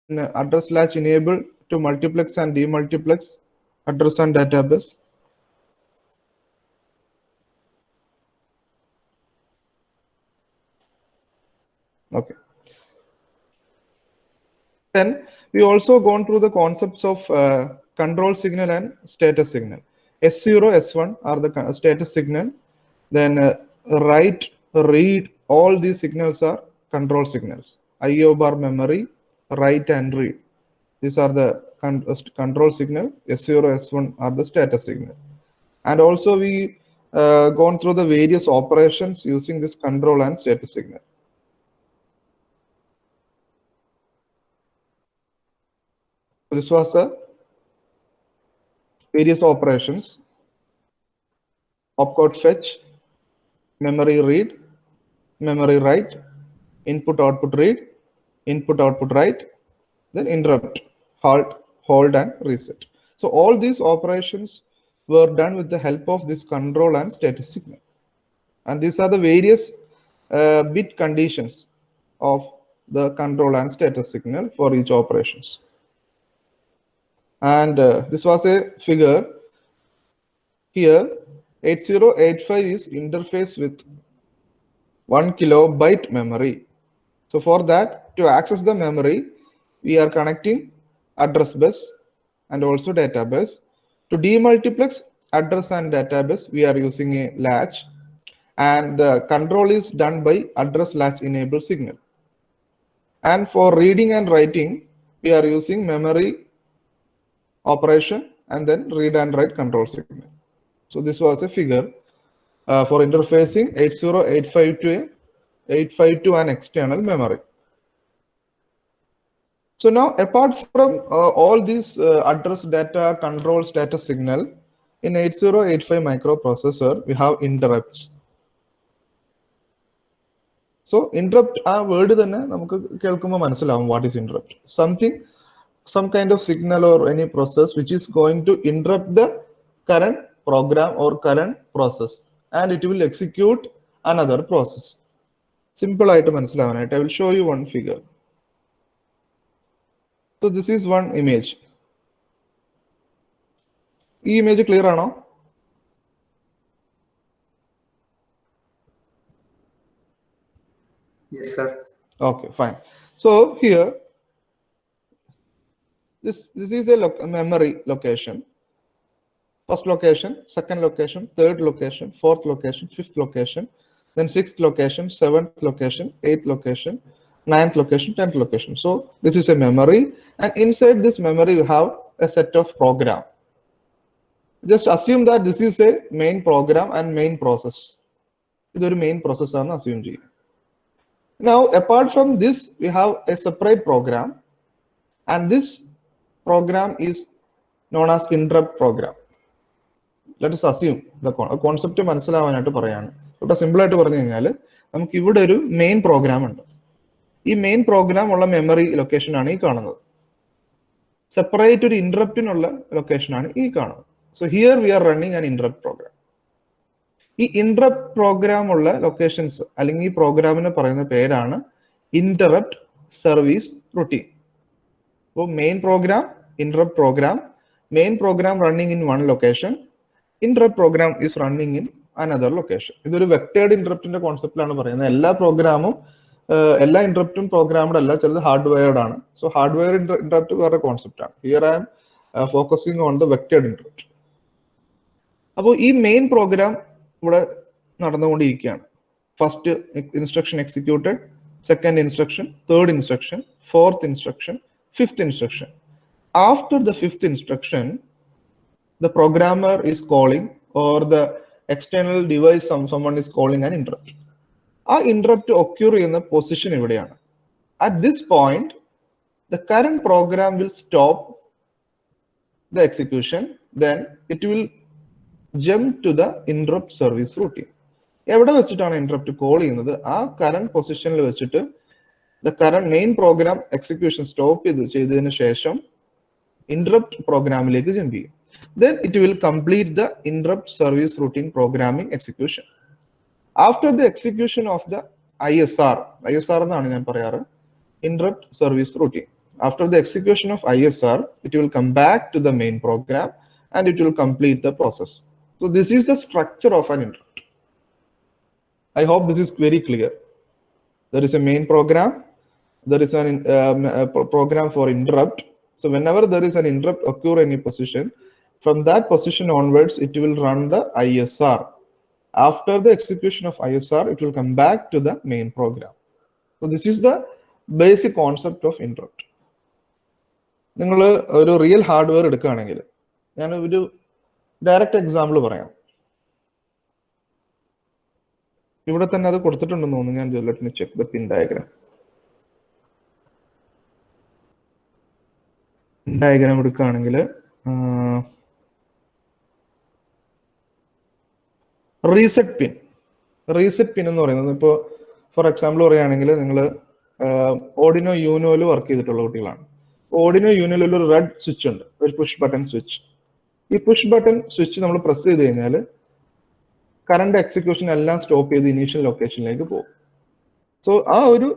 address latch enable to multiplex and demultiplex address and database. Okay. Then we also gone through the concepts of control signal and status signal. S0, S1 are the status signal. Then write, read, all these signals are control signals. IO bar memory, write and read. These are the control signal. S0, S1 are the status signal. And also we gone through the various operations using this control and status signal. This was the various operations: opcode fetch, memory read, memory write, input output read, input output write, then interrupt, halt, hold, and reset. So all these operations were done with the help of this control and status signal. And these are the various bit conditions of the control and status signal for each operations. And this was a figure. Here 8085 is interface with 1 kilobyte memory. So for that, to access the memory, we are connecting address bus and also database. To demultiplex address and database, we are using a latch, and the control is done by address latch enable signal. And for reading and writing, we are using memory operation and then read and write control signal. So this was a figure for interfacing 8085 to an external memory. So now, apart from all these address data control status signal, in 8085 microprocessor, we have interrupts. So interrupt, a word then what is interrupt? Some kind of signal or any process which is going to interrupt the current program or current process, and it will execute another process. Simple item, I will show you one figure. So this is one image. This image clear or no? Yes, sir. Okay, fine. So here, this is a memory location. First location, second location, third location, fourth location, fifth location, then sixth location, seventh location, eighth location, ninth location, 10th location. So this is a memory, and inside this memory you have a set of program. Just assume that this is a main program and main process. This is a main process. Assume. Now, apart from this, we have a separate program, and this program is known as interrupt program. Let us assume the concept of മനസ്സിലാവാനായിട്ട് പറയാണ്. ഇവിടെ simple ആയിട്ട് പറഞ്ഞു കഴിഞ്ഞാൽ നമുക്ക് ഇവിടെ ഒരു main programme ഉണ്ട്. ഈ മെയിൻ പ്രോഗ്രാം ഉള്ള മെമ്മറി ലൊക്കേഷൻ ആണ് ഈ കാണുന്നത്. സെപ്പറേറ്റ് ഒരു ഇന്ററപ്റ്റിനുള്ള ലൊക്കേഷൻ ആണ് ഈ കാണുന്നത്. So here we are running an interrupt program. ഈ ഇന്ററപ്റ്റ് പ്രോഗ്രാം ഉള്ള ലൊക്കേഷൻസ് അല്ലെങ്കിൽ ഈ പ്രോഗ്രാമിന് പറയുന്ന പേരാണ് ഇന്ററപ്റ്റ് സർവീസ് റുട്ടീൻ. അപ്പോൾ main program, interrupt program, main program running in one location, interrupt program is running in another location. ഇതൊരു വെക്ടേർഡ് ഇന്ററപ്റ്റിന്റെ കോൺസെപ്റ്റിലാണ് പറയുന്നത്. എല്ലാ പ്രോഗ്രാമും എല്ലാ ഇന്ററപ്റ്റും പ്രോഗ്രാംഡ് അല്ല, ചിലത് ഹാർഡ്വെയർഡ് ആണ്. സോ ഹാർഡ്വെയർ ഇന്ററപ്റ്റ് വേറെ കോൺസെപ്റ്റ് ആണ്. Here I am focusing on the vectored interrupt. അപ്പോൾ ഈ മെയിൻ പ്രോഗ്രാം ഇവിടെ നടന്നുകൊണ്ടിരിക്കുകയാണ്. First instruction executed, second instruction, third instruction, fourth instruction, fifth instruction. After the fifth instruction, the programmer is calling, or the external device, someone is calling an interrupt. A interrupt occur in the position evideyana. At this point, the current program will stop the execution, then it will jump to the interrupt service routine. എവിടെ വെച്ചിട്ടാണ് interrupt call ചെയ്യുന്നത്? ആ current പൊസിഷനിൽ വെച്ചിട്ട് the current main program execution stop ചെയ്തതിനു ശേഷം interrupt പ്രോഗ്രാമിലേക്ക് jump ചെയ്യും. Then it will complete the interrupt service routine programming execution. After the execution of the ISR എന്നാണ് ഞാൻ പറയാറ്, interrupt service routine. After the execution of ISR, it will come back to the main program and it will complete the process. So this is the structure of an interrupt. I hope this is very clear. There is a main program, there is a program for interrupt. So whenever there is an interrupt occur in any position, from that position onwards, it will run the ISR. After the execution of ISR, it will come back to the main program. So this is the basic concept of interrupt. നിങ്ങൾ ഒരു real hardware എടുക്കുകയാണെങ്കിൽ ഞാൻ ഒരു direct example പറയാം. ഇവിടെ തന്നെ അത് കൊടുത്തിട്ടുണ്ടെന്ന് തോന്നുന്നു. ഞാൻ let me check the pin diagram. Diagram എടുക്കുകയാണെങ്കിൽ റീസെറ്റ് പിൻ എന്ന് പറയുന്നത്, ഇപ്പോൾ ഫോർ എക്സാമ്പിൾ പറയുകയാണെങ്കിൽ നിങ്ങൾ ഓർഡിനോ യൂനോയിൽ വർക്ക് ചെയ്തിട്ടുള്ള കുട്ടികളാണ്. ഓർഡിനോ യൂനോയിൽ ഒരു റെഡ് സ്വിച്ച് ഉണ്ട്, ഒരു പുഷ് ബട്ടൺ സ്വിച്ച്. ഈ പുഷ് ബട്ടൺ സ്വിച്ച് നമ്മൾ പ്രസ് ചെയ്ത് കഴിഞ്ഞാൽ കറണ്ട് എക്സിക്യൂഷൻ എല്ലാം സ്റ്റോപ്പ് ചെയ്ത് ഇനീഷ്യൽ ലൊക്കേഷനിലേക്ക് പോകും. സോ ആ ഒരു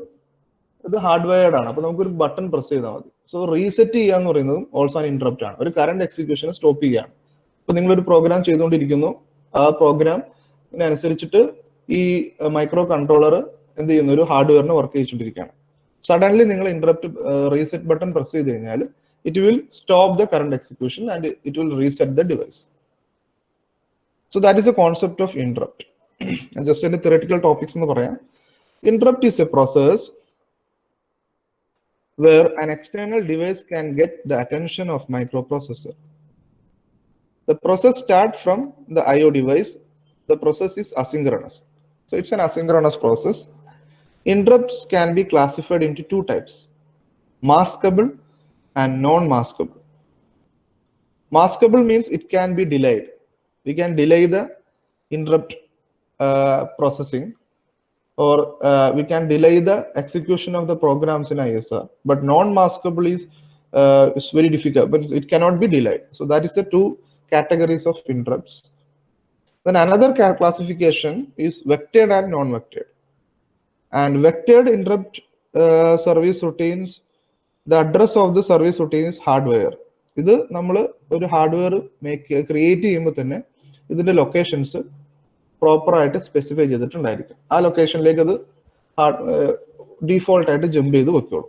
ഇത് ഹാർഡ്വെയർഡ് ആണ്. അപ്പൊ നമുക്കൊരു ബട്ടൺ പ്രസ് ചെയ്താൽ മതി. സോ റീസെറ്റ് ചെയ്യുക എന്ന് പറയുന്നതും ഓൾസോ ആൻ ഇന്ററപ്റ്റ് ആണ്. ഒരു കറണ്ട് എക്സിക്യൂഷനെ സ്റ്റോപ്പ് ചെയ്യുകയാണ്. ഇപ്പൊ നിങ്ങളൊരു പ്രോഗ്രാം ചെയ്തുകൊണ്ടിരിക്കുന്നു, ആ പ്രോഗ്രാമിനനുസരിച്ചിട്ട് ഈ മൈക്രോ കൺട്രോളർ എന്ത് ചെയ്യുന്നു, ഒരു ഹാർഡ്വെയറിന് വർക്ക് ചെയ്തുകൊണ്ടിരിക്കുകയാണ്. സഡൻലി നിങ്ങൾ ഇന്ററപ്റ്റ് റീസെറ്റ് ബട്ടൺ പ്രസ് ചെയ്ത് കഴിഞ്ഞാൽ it will stop the current execution and it will reset the device. So that is the concept of interrupt. And just in the theoretical topics in the പറയാം. Interrupt is a process where an external device can get the attention of microprocessor. The process starts from the IO device. The process is asynchronous. So it's an asynchronous process. Interrupts can be classified into two types: maskable and non-maskable. Maskable means it can be delayed. We can delay the interrupt processing, or we can delay the execution of the programs in ISR. But non-maskable is very difficult, but it cannot be delayed. So that is the two categories of interrupts. Then another classification is vectored and non-vectored. And vectored interrupt service routines, the address of the service routine is hardware. ഇത് നമ്മൾ ഒരു hardware create ചെയ്യുമ്പോൾ തന്നെ ഇതിന്റെ locations proper ആയിട്ട് specify ചെയ്തിട്ടുണ്ടായിരിക്കും. ആ ലൊക്കേഷനിലേക്ക് അത് ഡീഫോൾട്ട് ആയിട്ട് ജമ്പ് ചെയ്ത് വെക്കോളൂ.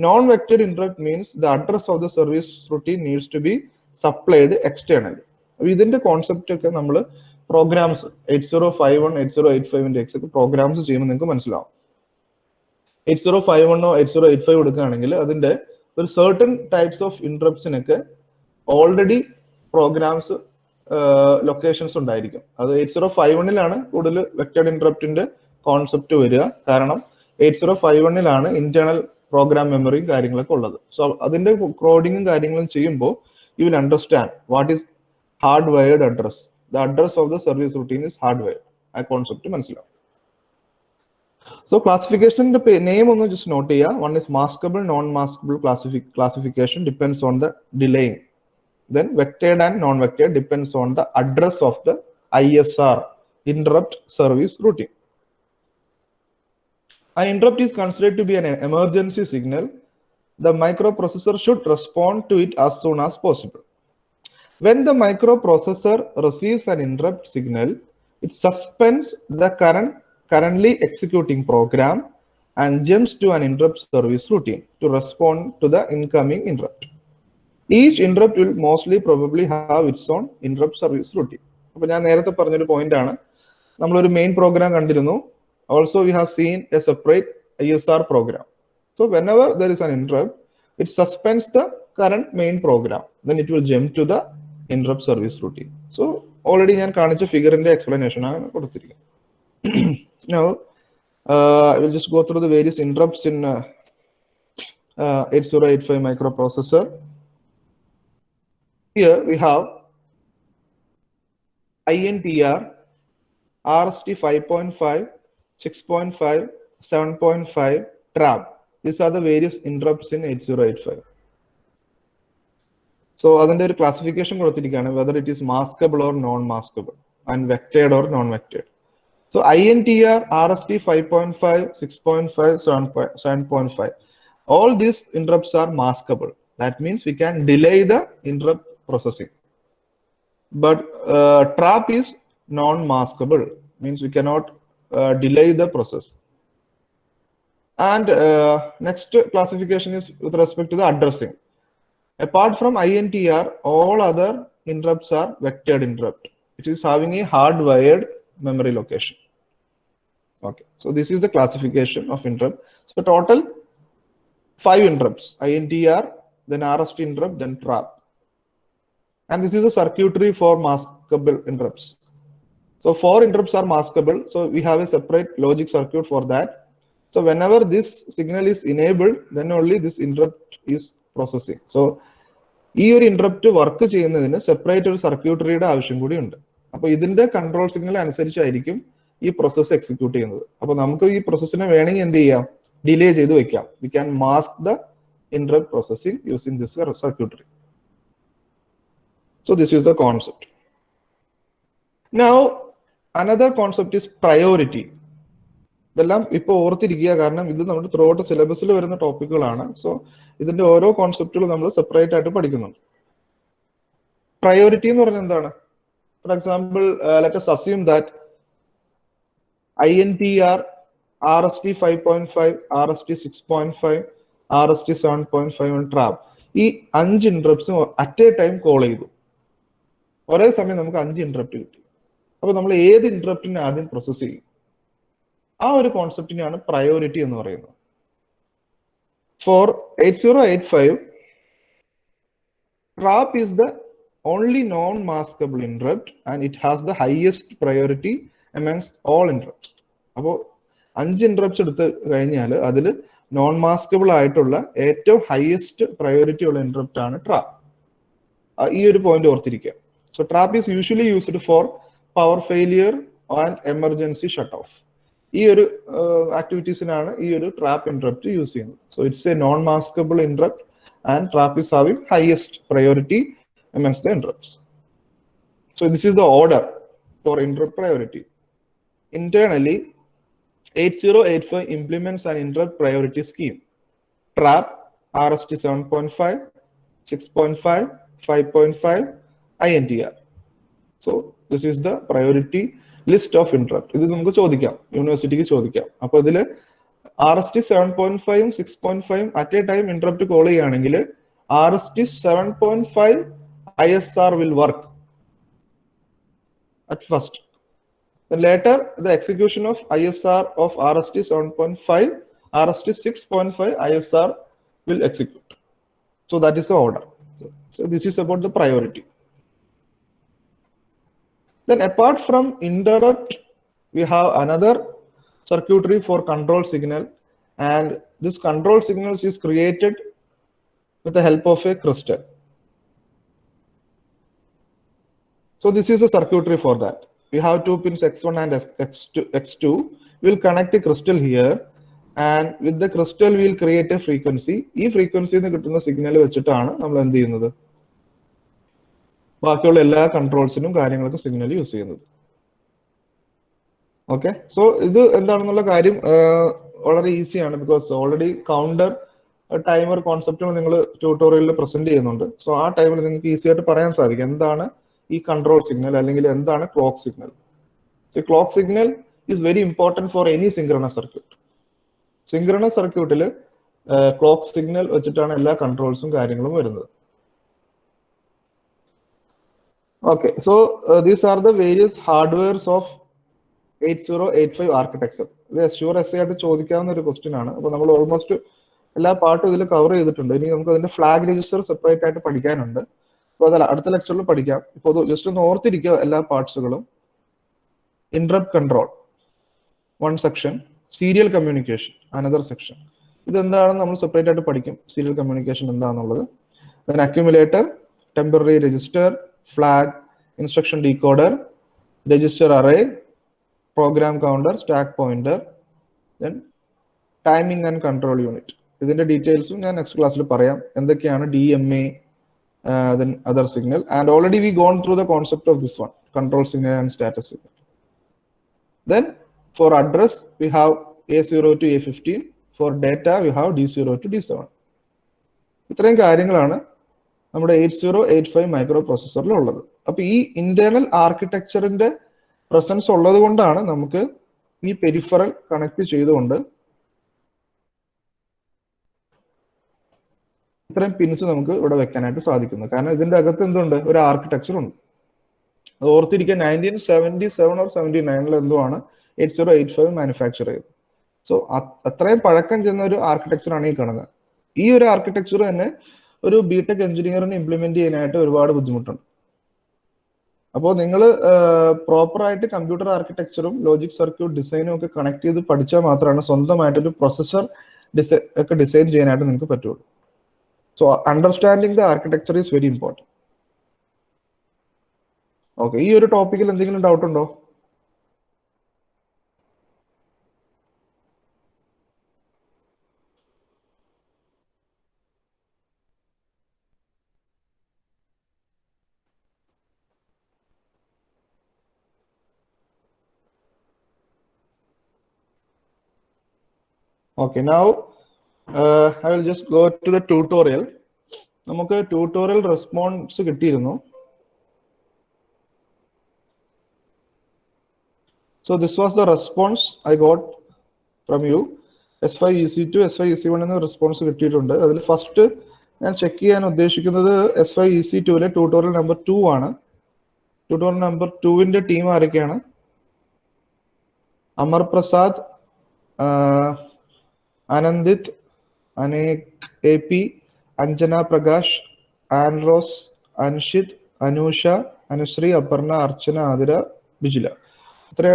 Non vectored interrupt means the address of the service routine needs to be supplied externally. ഇതിന്റെ കോൺസെപ്റ്റ് ഒക്കെ നമ്മൾ പ്രോഗ്രാംസ് 8051 8085 ഒക്കെ പ്രോഗ്രാംസ് ചെയ്യുമ്പോൾ നിങ്ങൾക്ക് മനസ്സിലാവും. 8051 8085 എടുക്കുകയാണെങ്കിൽ അതിന്റെ ഒരു certain ടൈപ്സ് ഓഫ് ഇന്ററപ്റ്റ്സിനൊക്കെ ഓൾറെഡി പ്രോഗ്രാംസ് ലൊക്കേഷൻസ് ഉണ്ടായിരിക്കും. അത് 8051 കൂടുതൽ വെക്റ്റഡ് ഇന്ററപ്റ്റിന്റെ കോൺസെപ്റ്റ് വരിക. കാരണം 8051 ഇന്റേണൽ പ്രോഗ്രാം മെമ്മറിയും കാര്യങ്ങളൊക്കെ ഉള്ളത്. സോ അതിന്റെ കോഡിങ്ങും കാര്യങ്ങളും ചെയ്യുമ്പോൾ you will understand what is hard wired address. The address of the service routine is hard wired. ആ കോൺസെപ്റ്റ് മനസ്സിലാവും. So classification name ഒന്ന് just note ചെയ്യുക. One is maskable, non-maskable classification depends on the delaying. Then vectored and non-vectored depends on the address of the ISR, interrupt service routine. An interrupt is considered to be an emergency signal. The microprocessor should respond to it as soon as possible. When the microprocessor receives an interrupt signal, it suspends the currently executing program and jumps to an interrupt service routine to respond to the incoming interrupt. Each interrupt will mostly probably have its own interrupt service routine. അപ്പോൾ ഞാൻ നേരത്തെ പറഞ്ഞൊരു point ആണ്, നമ്മളൊരു main programme കണ്ടിരുന്നു. Also we have seen a separate ISR program. So whenever there is an interrupt, it suspends the current main program. Then it will jump to the interrupt service routine. So already ഞാൻ കാണിച്ച ഫിഗറിന്റെ explanation ആണ് കൊടുത്തിരിക്കുന്നത്. Now I will just go through the various interrupts in 8085 microprocessor. Here we have INTR, RST 5.5, 6.5, 7.5, TRAP. These are the various interrupts in 8085. So അതിന്റെ ഒരു classification കൊടുത്തിരിക്കുകയാണ്, whether it is maskable or non-maskable and vectored or non-vectored. So INTR, RST 5.5, 6.5, 7.5. all these interrupts are maskable. That means we can delay the interrupt processing. But trap is non-maskable, means we cannot delay the process. And next classification is with respect to the addressing. Apart from INTR, all other interrupts are vectored interrupt. It is having a hardwired memory location. Okay, so this is the classification of interrupt. So total 5 interrupts: INTR, then RST interrupt, then trap. And this is a circuitry for maskable interrupts. So 4 interrupts are maskable. So we have a separate logic circuit for that. So whenever this signal is enabled, then only this interrupt is processing. So this interrupt work ചെയ്യുന്നതിന് separate ഒരു സർക്യൂട്ടറിയുടെ ആവശ്യം കൂടി ഉണ്ട്. അപ്പോൾ ഇതിന്റെ control signal അനുസരിച്ചായിരിക്കും ഈ process execute ചെയ്യുന്നത്. അപ്പോൾ നമുക്ക് ഈ പ്രോസസ്സിനെ വേണമെങ്കിൽ എന്ത് ചെയ്യാം? ഡിലേ ചെയ്ത് വെക്കാം. We can mask the interrupt processing using this circuitry. So this is the concept. Now another concept is priority. ഇതെല്ലാം ഇപ്പോൾ ഓർത്തിരിക്കുക, കാരണം ഇത് നമ്മുടെ ത്രൂ ഔട്ട് സിലബസിൽ വരുന്ന ടോപ്പിക്കുകളാണ്. സോ ഇതിന്റെ ഓരോ കോൺസെപ്റ്റുകളും നമ്മൾ സെപ്പറേറ്റ് ആയിട്ട് പഠിക്കുന്നുണ്ട്. പ്രയോറിറ്റി എന്ന് പറഞ്ഞാൽ എന്താണ്? For example, let us assume that INTR, RST 5.5, RST 6.5, RST 7.5 and trap, ഈ 5 ഇന്ററപ്റ്റ്സും അറ്റ് എ ടൈം കോൾ ചെയ്തു. ഒരേ സമയം നമുക്ക് 5 ഇന്ററപ്റ്റ് കിട്ടി. അപ്പൊ നമ്മൾ ഏത് ഇന്ററപ്റ്റിനെ ആദ്യം പ്രോസസ് ചെയ്യും? ആ ഒരു കോൺസെപ്റ്റിനെയാണ് പ്രയോറിറ്റി എന്ന് പറയുന്നത്. For 8085, trap is the only non-maskable interrupt and it has the highest priority amongst all interrupts. അപ്പോൾ 5 ഇന്ററപ്റ്റ്സ് എടുത്ത് കഴിഞ്ഞാൽ അതിൽ നോൺ മാസ്കബിൾ ആയിട്ടുള്ള ഏറ്റവും ഹയസ്റ്റ് പ്രയോറിറ്റി ഉള്ള ഇന്ററപ്റ്റ് ആണ് ട്രാപ്പ്. ഈ ഒരു പോയിന്റ് ഓർത്തിരിക്കുക. So trap is usually used for power failure and emergency shut of. ഈ ഒരു ആക്ടിവിറ്റീസിനാണ് ഈ ഒരു ട്രാപ്പ് ഇന്ററപ്റ്റ് യൂസ് ചെയ്യുന്നത്. So it's A non maskable interrupt and trap is having highest priority amongst the interrupts. So this is the order for interrupt priority. Internally, 8085 implements an interrupt priority scheme: trap, RST 7.5, 6.5, 5.5, INTR. So this is the priority list of interrupt. ഇത് നമുക്ക് ചോദിക്കാം, യൂണിവേഴ്സിറ്റിക്ക് ചോദിക്കാം. അപ്പൊ ഇതില് RST 7.5 ഉം 6.5 at A time interrupt call ചെയ്യുകയാണെങ്കിൽ RST 7.5 ISR will work at first. Then later, the execution of ISR of RST 7.5, RST 6.5 ISR will execute. So that is the order. So this is about the priority. Then apart from interrupt, we have another circuitry for control signal, and this control signals is created with the help of a crystal. So this is a circuitry for that. We have 2 pins X1 and X2. We'll connect a crystal here, and with the crystal we'll create a frequency. ഈ ഫ്രീക്വൻസിയിൽ നിന്ന് കിട്ടുന്ന signal വെച്ചിട്ടാണ് നമ്മൾ എന്ത് ചെയ്യുന്നത്? ബാക്കിയുള്ള എല്ലാ കൺട്രോൾസിനും കാര്യങ്ങൾക്കും സിഗ്നൽ യൂസ് ചെയ്യുന്നത്. ഓക്കെ, സോ ഇത് എന്താണെന്നുള്ള കാര്യം വളരെ ഈസിയാണ്. ബിക്കോസ് ഓൾറെഡി കൗണ്ടർ ടൈമർ കോൺസെപ്റ്റുകൾ നിങ്ങൾ ട്യൂട്ടോറിയലിൽ പ്രസന്റ് ചെയ്യുന്നുണ്ട്. സോ ആ ടൈമിൽ നിങ്ങൾക്ക് ഈസി ആയിട്ട് പറയാൻ സാധിക്കും എന്താണ് ഈ കൺട്രോൾ സിഗ്നൽ അല്ലെങ്കിൽ എന്താണ് clock signal. So clock signal is very important for any synchronous circuit. Synchronous സർക്യൂട്ടിൽ ക്ലോക്ക് സിഗ്നൽ വെച്ചിട്ടാണ് എല്ലാ കൺട്രോൾസും കാര്യങ്ങളും വരുന്നത്. Okay, so these are the various hardwares of 8085 architecture. ഇത് ഷുവർ എസ് ആയിട്ട് ചോദിക്കാവുന്ന ഒരു ക്വസ്റ്റ്യൻ ആണ്. അപ്പോൾ നമ്മൾ ഓൾമോസ്റ്റ് എല്ലാ പാർട്ടും ഇതിൽ കവർ ചെയ്തിട്ടുണ്ട്. ഇനി നമുക്ക് അതിന്റെ ഫ്ലാഗ് രജിസ്റ്റർ സെപ്പറേറ്റ് ആയിട്ട് പഠിക്കാനുണ്ട്. അപ്പോൾ അതല്ല, അടുത്ത ലെക്ചറിൽ പഠിക്കാം. ഇപ്പോൾ ജസ്റ്റ് ഒന്ന് ഓർത്തിരിക്കുക എല്ലാ പാർട്സുകളും. Interrupt control 1 section, serial communication another section. ഇതെന്താണെന്ന് നമ്മൾ സെപ്പറേറ്റ് ആയിട്ട് പഠിക്കും. സീരിയൽ കമ്മ്യൂണിക്കേഷൻ എന്താണെന്നുള്ളത്. Then accumulator, temporary register, flag, instruction decoder, register array, program counter, stack pointer, then timing and control unit. ഇതിന്റെ ഡീറ്റെയിൽസും ഞാൻ നെക്സ്റ്റ് ക്ലാസ്സിൽ പറയാം. എന്തൊക്കെയാണ് DMA, then other signal, and already we gone through the concept of this one, control signal and status signal. Then for address we have A0 to A15 For data, we have D0 to D7. ഇത്രയും കാര്യങ്ങളാണ് നമ്മുടെ 8085 micro പ്രോസസ്സറിൽ ഉള്ളത്. അപ്പൊ ഈ internal ആർക്കിടെക്ചറിന്റെ presence ഉള്ളത് കൊണ്ടാണ് നമുക്ക് ഈ പെരിഫറൽ കണക്ട് ചെയ്തുകൊണ്ട് ഇത്രയും പിൻസ് നമുക്ക് ഇവിടെ വെക്കാനായിട്ട് സാധിക്കുന്നു. കാരണം ഇതിന്റെ അകത്ത് എന്തുണ്ട്, ഒരു ആർക്കിടെക്ചർ ഉണ്ട്. അത് ഓർത്തിരിക്കുക, 1977 or 79 എന്തോ ആണ് 8085 മാനുഫാക്ചർ ചെയ്തത്. സോ അത്രയും പഴക്കം ചെന്ന ഒരു ആർക്കിടെക്ചർ ആണ് ഈ കാണുന്നത്. ഈ ഒരു ആർക്കിടെക്ചർ തന്നെ ഒരു ബിടെക് എഞ്ചിനീയറിന് ഇംപ്ലിമെന്റ് ചെയ്യാനായിട്ട് ഒരുപാട് ബുദ്ധിമുട്ടുണ്ട്. അപ്പോൾ നിങ്ങൾ പ്രോപ്പറായിട്ട് കമ്പ്യൂട്ടർ ആർക്കിടെക്ചറും ലോജിക് സർക്യൂട്ട് ഡിസൈനും ഒക്കെ കണക്ട് ചെയ്ത് പഠിച്ചാൽ മാത്രമാണ് സ്വന്തമായിട്ടൊരു പ്രൊസസ്സർ ഒക്കെ ഡിസൈൻ ചെയ്യാനായിട്ട് നിങ്ങൾക്ക് പറ്റുള്ളൂ. So understanding the architecture is very important. Okay, ഈ ഒരു ടോപ്പിക്കിൽ എന്തെങ്കിലും ഡൗട്ട് ഉണ്ടോ? Okay, now I will just go to the tutorial. നമുക്ക് ട്യൂട്ടോറിയൽ റെസ്പോൺസ് കിട്ടിയിരുന്നു. So this was the response I got from you. S5 EC2 S5 EC1 എന്ന response കിട്ടിയിട്ടുണ്ട്. അതിൽ ഫസ്റ്റ് ഞാൻ ചെക്ക് ചെയ്യാൻ ഉദ്ദേശിക്കുന്നത് S5 EC2ലെ ട്യൂട്ടോറിയൽ നമ്പർ 2 ആണ്. ട്യൂട്ടോറിയൽ നമ്പർ 2ന്റെ ടീം ആരൊക്കെയാണ്? അമർ പ്രസാദ്, ആനന്ദിത്, അനേക് AP, അഞ്ജന പ്രകാശ്, ആൻറോസ്, അൻഷിത്, അനൂഷ, അനുശ്രീ, അപർണ, അർച്ചന, ആതിര, ബിജില. ഇത്ര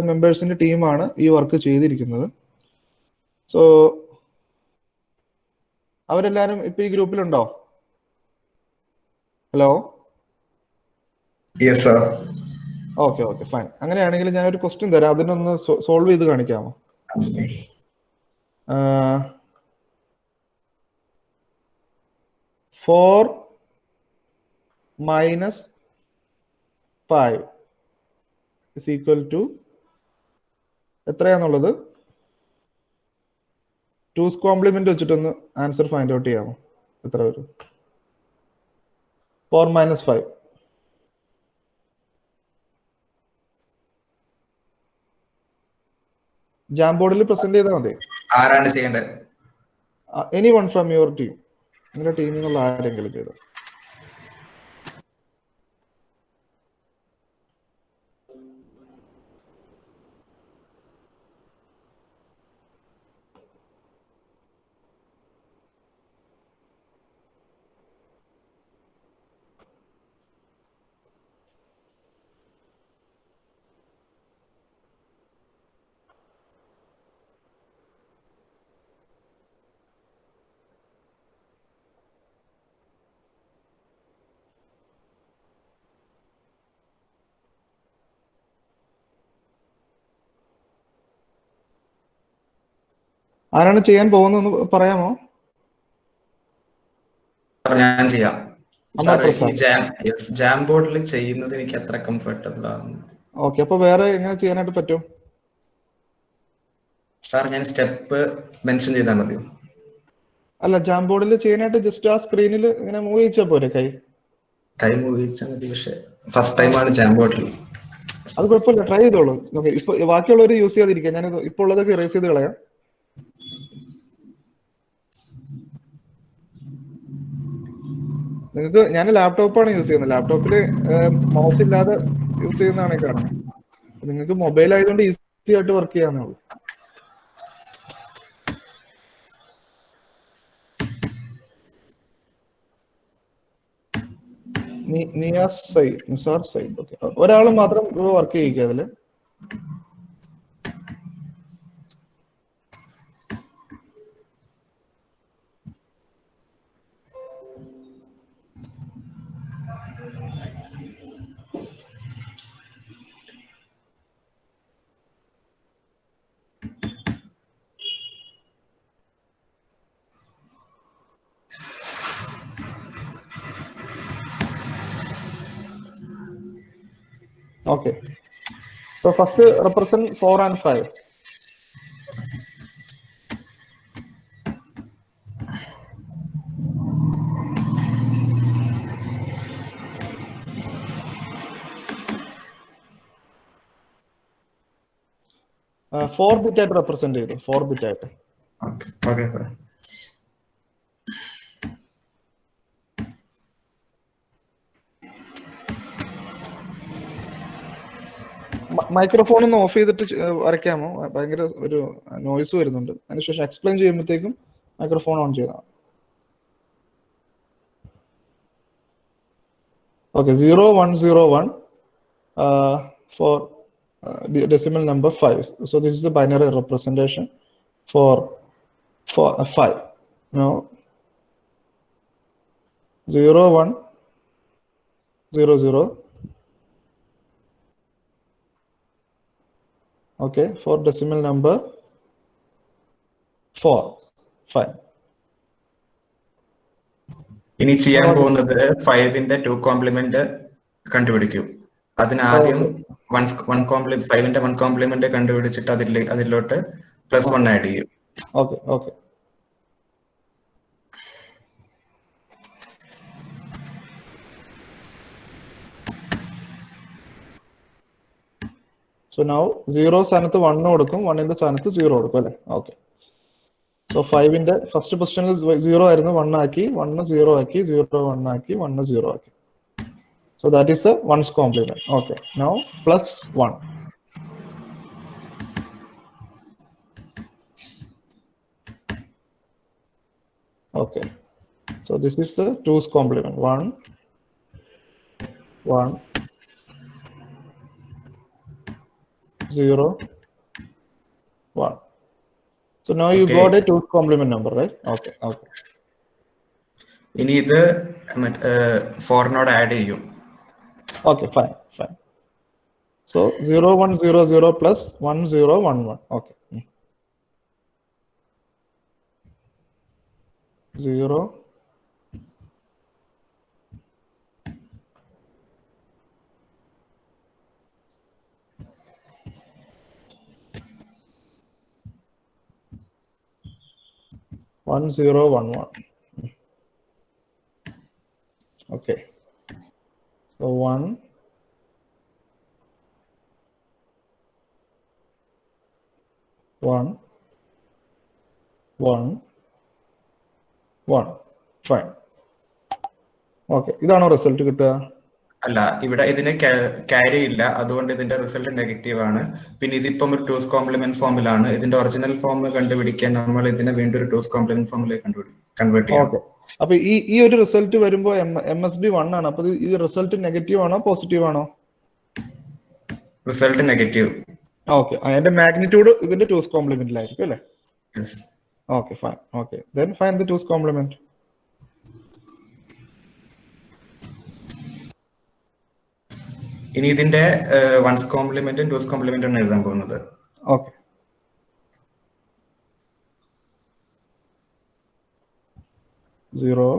മെമ്പേഴ്സിന്റെ ടീമാണ് ഈ വർക്ക് ചെയ്തിരിക്കുന്നത്. സോ അവരെല്ലാരും ഇപ്പൊ ഈ ഗ്രൂപ്പിലുണ്ടോ? ഹലോ. Okay okay fine. അങ്ങനെയാണെങ്കിൽ ഞാനൊരു ക്വസ്റ്റ്യൻ തരാം, അതിനൊന്ന് സോൾവ് ചെയ്ത് കാണിക്കാമോ? 4 minus 5 is equal to എത്രയാന്നുള്ളത് 2's കോംപ്ലിമെന്റ് വെച്ചിട്ടൊന്ന് ആൻസർ ഫൈൻഡ് ഔട്ട് ചെയ്യാമോ? എത്ര വരും? 4 minus 5. ജാം ബോർഡിൽ പ്രസന്റ് ചെയ്താൽ മതി. ആരാണ് ചെയ്യേണ്ടത്? Any one from your team. നിങ്ങളുടെ ടീമിൽ നിന്നുള്ള ആരെങ്കിലും ചെയ്തോ. ആരാണ് ചെയ്യാൻ പോകുന്നതെന്ന് പറയാമോ? ഞാൻ ചെയ്യാം. ജാം ബോർഡിൽ ചെയ്യുന്നത് എനിക്ക് അത്ര കംഫർട്ടബിൾ ആണ്. ഓക്കെ, അപ്പൊ വേറെ എങ്ങനെ ചെയ്യാനായിട്ട് പറ്റും? സാർ ഞാൻ സ്റ്റെപ്പ് മെൻഷൻ ചെയ്താൽ മതിയോ? അല്ല, ജാം ബോർഡിൽ ചെയ്യാനായിട്ട് ജസ്റ്റ് ആ സ്ക്രീനിൽ ഇങ്ങനെ മൂവ് ചെയ്യിച്ചാൽ പോരെ? കൈ മൂവ് ചെയ്യിച്ചാൽ മതി. പക്ഷെ ഫസ്റ്റ് ടൈമാണ് ജാം ബോർഡിൽ. അത് കുഴപ്പമില്ല, ട്രൈ ചെയ്തോളൂ. ഇപ്പൊ ബാക്കിയുള്ളവർ യൂസ് ചെയ്യാതിരിക്കാം. ഞാൻ ഇപ്പൊ ഉള്ളതൊക്കെ ഇറേസ് ചെയ്ത് കളയാം. നിങ്ങൾക്ക് ഞാൻ ലാപ്ടോപ്പാണ് യൂസ് ചെയ്യുന്നത്. ലാപ്ടോപ്പിൽ മൗസ് ഇല്ലാതെ യൂസ് ചെയ്യുന്നതാണ് കാണുന്നത്. നിങ്ങൾക്ക് മൊബൈൽ ആയതുകൊണ്ട് ഈസി ആയിട്ട് വർക്ക് ചെയ്യാവുന്നേ ഉള്ളൂ. നിസാർ സൈഡ്. ഓക്കെ, ഒരാൾ മാത്രം വർക്ക് ചെയ്യിക്കുക അതില്. Okay, so first represent 4 and 5. 4 bit ആയിട്ട് റെപ്രസെന്റ് ചെയ്തു, 4 bit ആയിട്ട്. Okay sir. മൈക്രോഫോൺ ഒന്ന് ഓഫ് ചെയ്തിട്ട് വരയ്ക്കാമോ? ഭയങ്കര ഒരു നോയ്സ് വരുന്നുണ്ട്. അതിനുശേഷം എക്സ്പ്ലെയിൻ ചെയ്യുമ്പോഴത്തേക്കും മൈക്രോഫോൺ ഓൺ ചെയ്താൽ. Okay, 0101 for decimal number 5. So this is the binary representation for 5. Now 0100. Okay, for decimal number 4, 5. ഇനി ചെയ്യാൻ പോകുന്നത് 5ന്റെ 2 കോംപ്ലിമെന്റ് കണ്ടുപിടിക്കും. അതിനാദ്യം 5ന്റെ 1 കോംപ്ലിമെന്റ് കണ്ടുപിടിച്ചിട്ട് അതിലോട്ട് +1 ആഡ് ചെയ്യും. Okay okay. So now 0 സ്ഥാനത്ത് 1 കൊടുക്കും, 1ന്റെ സ്ഥാനത്ത് 0 കൊടുക്കും അല്ലേ? ഓക്കെ. So 5ന്റെ ഫസ്റ്റ് പൊസിഷനിൽ 0 ആയിരുന്നു, 1 ആക്കി, 1 0 ആക്കി, 0 1 ആക്കി, 1 0 ആക്കി. So that is the 1's complement. Okay. Now +1. Okay. So this is the 2's complement. 1 1 0 1. So now you got a 2's complement number, right? Okay. Okay. ഇനി ഇത് 4നോട് ആഡ് ചെയ്യും. Okay, fine, fine. So 0 1 0 0 plus 1 0 1 1. Okay. 0 1 0 1 1. Okay. So 1 1 1 1. Fine. Okay. ഇതാണോ result കിട്ടുക? അല്ല, ഇവിടെ ഇതിന് carry ഇല്ല, അതുകൊണ്ട് ഇതിന്റെ റിസൾട്ട് നെഗറ്റീവ് ആണ്. പിന്നെ ഇതിപ്പം ഒരു 2's കോംപ്ലിമെന്റ് ഫോമിലാണ്. ഇതിന്റെ ഒറിജിനൽ ഫോം കണ്ടുപിടിക്കാൻ നമ്മൾ ഇതിനെ വീണ്ടും ഒരു 2's കോംപ്ലിമെന്റ് ഫോമിലേക്ക് കൺവേർട്ട് ചെയ്യണം. ഓക്കെ. അപ്പൊ ഈ ഒരു റിസൾട്ട് വരുമ്പോൾ MSB 1 ആണ്. അപ്പൊ ഈ റിസൾട്ട് നെഗറ്റീവ് ആണോ പോസിറ്റീവ് ആണോ? Result negative. ഓക്കെ. അതിന്റെ മാഗ്നിറ്റ്യൂഡ് ഇതിന്റെ 2's കോംപ്ലിമെന്റിലായിരിക്കും അല്ലേ? Okay, fine. Okay, then find the 2's complement. ഇനി ഇതിന്റെ 1's കോംപ്ലിമെന്റും 2's കോംപ്ലിമെന്റും ആണ് എഴുതാൻ പോകുന്നത്. Okay. Zero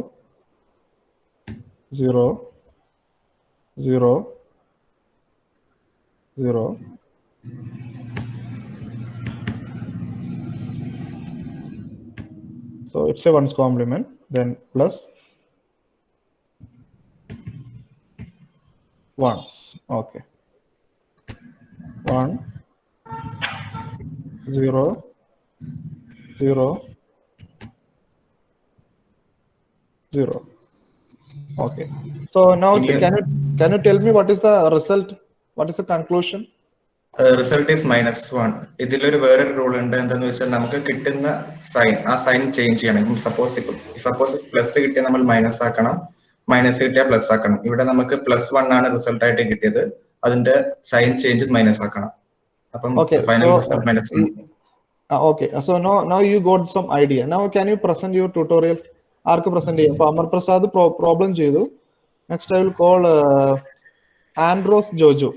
0 0 0. So it's a 1's complement, then plus 1. Okay. 1 0 0 0. Okay. So now can you tell me what is the result? What is the conclusion? Result is -1. ഇതിലൊരു വേറൊരു rule ഉണ്ട്. എന്താന്ന് വെച്ചാൽ നമുക്ക് കിട്ടുന്ന സൈൻ, ആ സൈൻ ചേഞ്ച് ചെയ്യണം. Suppose plus കിട്ടിയാൽ നമ്മൾ മൈനസ് ആക്കണം, മൈനസ് കിട്ടിയാൽ പ്ലസ് ആക്കണം. ഇവിടെ നമുക്ക് +1 ആണ് റിസൾട്ട് ആയിട്ട് കിട്ടിയത്, അതിന്റെ സൈൻ ചേഞ്ച് മൈനസ് ആക്കണം. അപ്പം final result -1. Okay. So now you got some idea. Now can you present your tutorial? Arc present ചെയ്യാം? അപ്പൊ അമർ പ്രസാദ് പ്രോബ്ലം ചെയ്തു. Next I will call Andros Joju.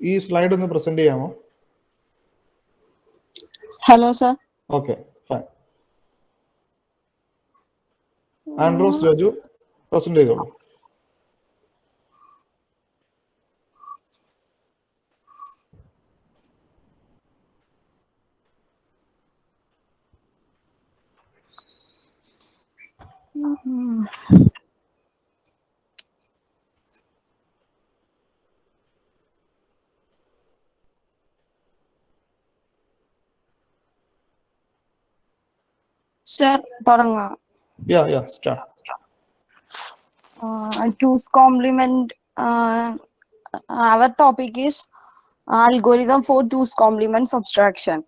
ഈ സ്ലൈഡ് ഒന്ന് പ്രസന്റ് ചെയ്യാമോ? Hello sir. Okay, fine. Andros Joju present ചെയ്തോളൂ. Sir, തുടങ്ങാം. Yeah, start. 2's complement. Our topic is algorithm for 2's complement subtraction.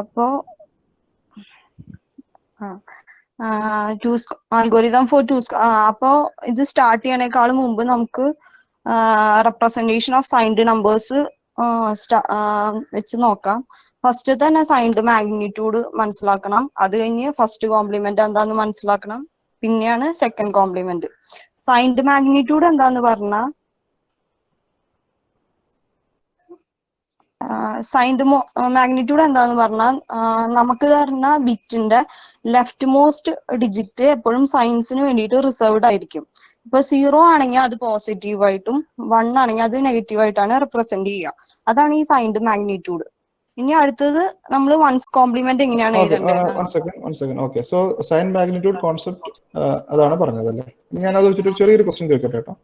അപ്പോ algorithm for 2's അപ്പോ ഇത് സ്റ്റാർട്ട് ചെയ്യണേക്കാളും മുമ്പ് നമുക്ക് representation of signed numbers വെച്ച് നോക്കാം. ഫസ്റ്റ് തന്നെ സൈൻഡ് മാഗ്നിറ്റ്യൂഡ് മനസ്സിലാക്കണം. അത് കഴിഞ്ഞ് ഫസ്റ്റ് കോംപ്ലിമെന്റ് എന്താന്ന് മനസ്സിലാക്കണം. പിന്നെയാണ് സെക്കൻഡ് കോംപ്ലിമെന്റ്. സൈൻഡ് മാഗ്നിറ്റ്യൂഡ് എന്താന്ന് പറഞ്ഞാൽ നമുക്ക് തരുന്ന ബിറ്റിന്റെ ലെഫ്റ്റ് മോസ്റ്റ് ഡിജിറ്റ് എപ്പോഴും സൈൻസിന് വേണ്ടിയിട്ട് റിസർവ്ഡ് ആയിരിക്കും. ഇപ്പൊ 0 ആണെങ്കിൽ അത് പോസിറ്റീവ് ആയിട്ടും 1 ആണെങ്കിൽ അത് നെഗറ്റീവ് ആയിട്ടാണ് റെപ്രസെന്റ് ചെയ്യുക. അതാണ് ഈ സൈൻഡ് മാഗ്നിറ്റ്യൂഡ്. ഇനി അടുത്തത് നമ്മൾ വൺസ് കോംപ്ലിമെന്റ് എങ്ങനെയാണ് എഴുതേണ്ടത്? One second. Okay, so sign magnitude concept അതാണ് പറഞ്ഞതല്ലേ. ഞാൻ അത് വെച്ചിട്ട് ചെറിയൊരു ക്വസ്റ്റ്യൻ ചോദിക്കട്ടെ കേട്ടോ.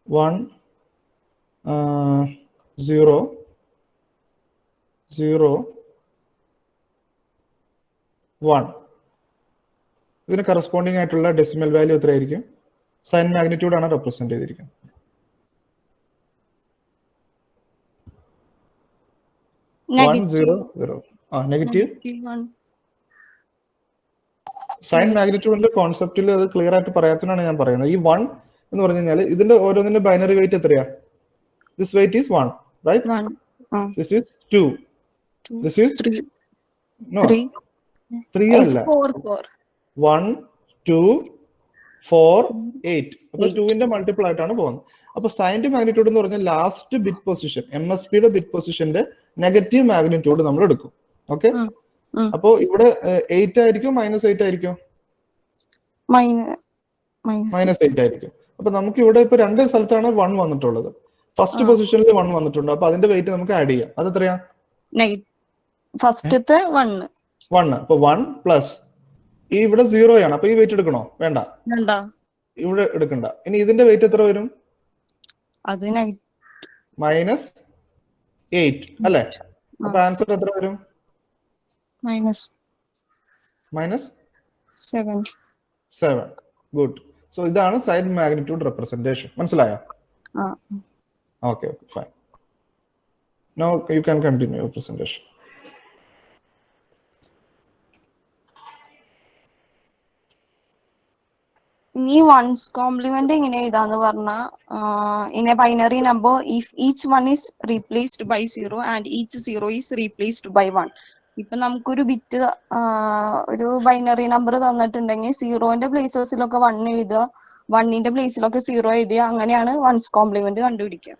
One 0 0 1 ഇതിന് കറസ്പോണ്ടിങ് ആയിട്ടുള്ള ഡെസിമൽ വാല്യൂ എത്രയായിരിക്കും? സൈൻ മാഗ്നിറ്റ്യൂഡ് ആണ് റെപ്രസെന്റ് ചെയ്തിരിക്കുന്നത്. നെഗറ്റീവ് സൈൻ മാഗ്നിറ്റ്യൂഡിന്റെ കോൺസെപ്റ്റിൽ അത് ക്ലിയർ ആയിട്ട് പറയാത്തതാണ് ഞാൻ പറയുന്നത്. ഈ 1 എന്ന് പറഞ്ഞു കഴിഞ്ഞാൽ ഇതിന്റെ ഓരോന്നിന്റെ ബൈനറി വെയിറ്റ് എത്രയാ? This weight is 1, right? This is 2, this is 3 അല്ല, 1 2 4 8. അപ്പൊ 2ന്റെ മൾട്ടിപ്പിൾ ആയിട്ടാണ് പോകുന്നത്. അപ്പൊ സൈൻഡ് മാഗ്നിറ്റ്യൂഡ് എന്ന് പറഞ്ഞാൽ ലാസ്റ്റ് ബിറ്റ് പൊസിഷൻ, MSPയുടെ ബിറ്റ് പൊസിഷന്റെ നെഗറ്റീവ് മാഗ്നിറ്റ്യൂഡ് നമ്മൾ എടുക്കും. ഓക്കെ, അപ്പോ ഇവിടെ 8 ആയിരിക്കും -8 ആയിരിക്കും? -8 ആയിരിക്കും. അപ്പൊ നമുക്ക് ഇവിടെ ഇപ്പൊ രണ്ട് സ്ഥലത്താണ് 1 വന്നിട്ടുള്ളത്. ഫസ്റ്റ് പൊസിഷനിൽ 1 വന്നിട്ടുണ്ട്. അപ്പൊ അതിന്റെ വെയിറ്റ് നമുക്ക് ആഡ് ചെയ്യാം. അത് എത്രയാ? ഫസ്റ്റത്തെ 1. അപ്പൊ 1 പ്ലസ് ഈ ഇവിടെ 0 ആണ്. അപ്പൊ ഈ വെയിറ്റ് എടുക്കണോ? വേണ്ട, ഇവിടെ എടുക്കണ്ട. ഇനി ഇതിന്റെ വെയിറ്റ് എത്ര വരും? -8 അല്ലേ? അപ്പൊ ആൻസർ എത്ര വരും? -7. ഗുഡ്. സോ ഇതാണ് സൈൻ മാഗ്നിറ്റ്യൂഡ് റെപ്രസെന്റേഷൻ. മനസ്സിലായോ? Okay, fine. Now you can continue your presentation. ഇനി വൺസ് കോംപ്ലിമെന്റ് എങ്ങനെ എഴുതാന്ന് പറഞ്ഞാൽ in A binary number if each 1 is replaced by 0 and each 0 is replaced by 1. ഇപ്പൊ നമുക്കൊരു ബിറ്റ് ഒരു ബൈനറി നമ്പർ തന്നിട്ടുണ്ടെങ്കിൽ 0ന്റെ പ്ലേസസിലൊക്കെ 1 എഴുതുക, 1ന്റെ പ്ലേസിലൊക്കെ 0 എഴുതുക. അങ്ങനെയാണ് വൺസ് കോംപ്ലിമെന്റ് കണ്ടുപിടിക്കുക.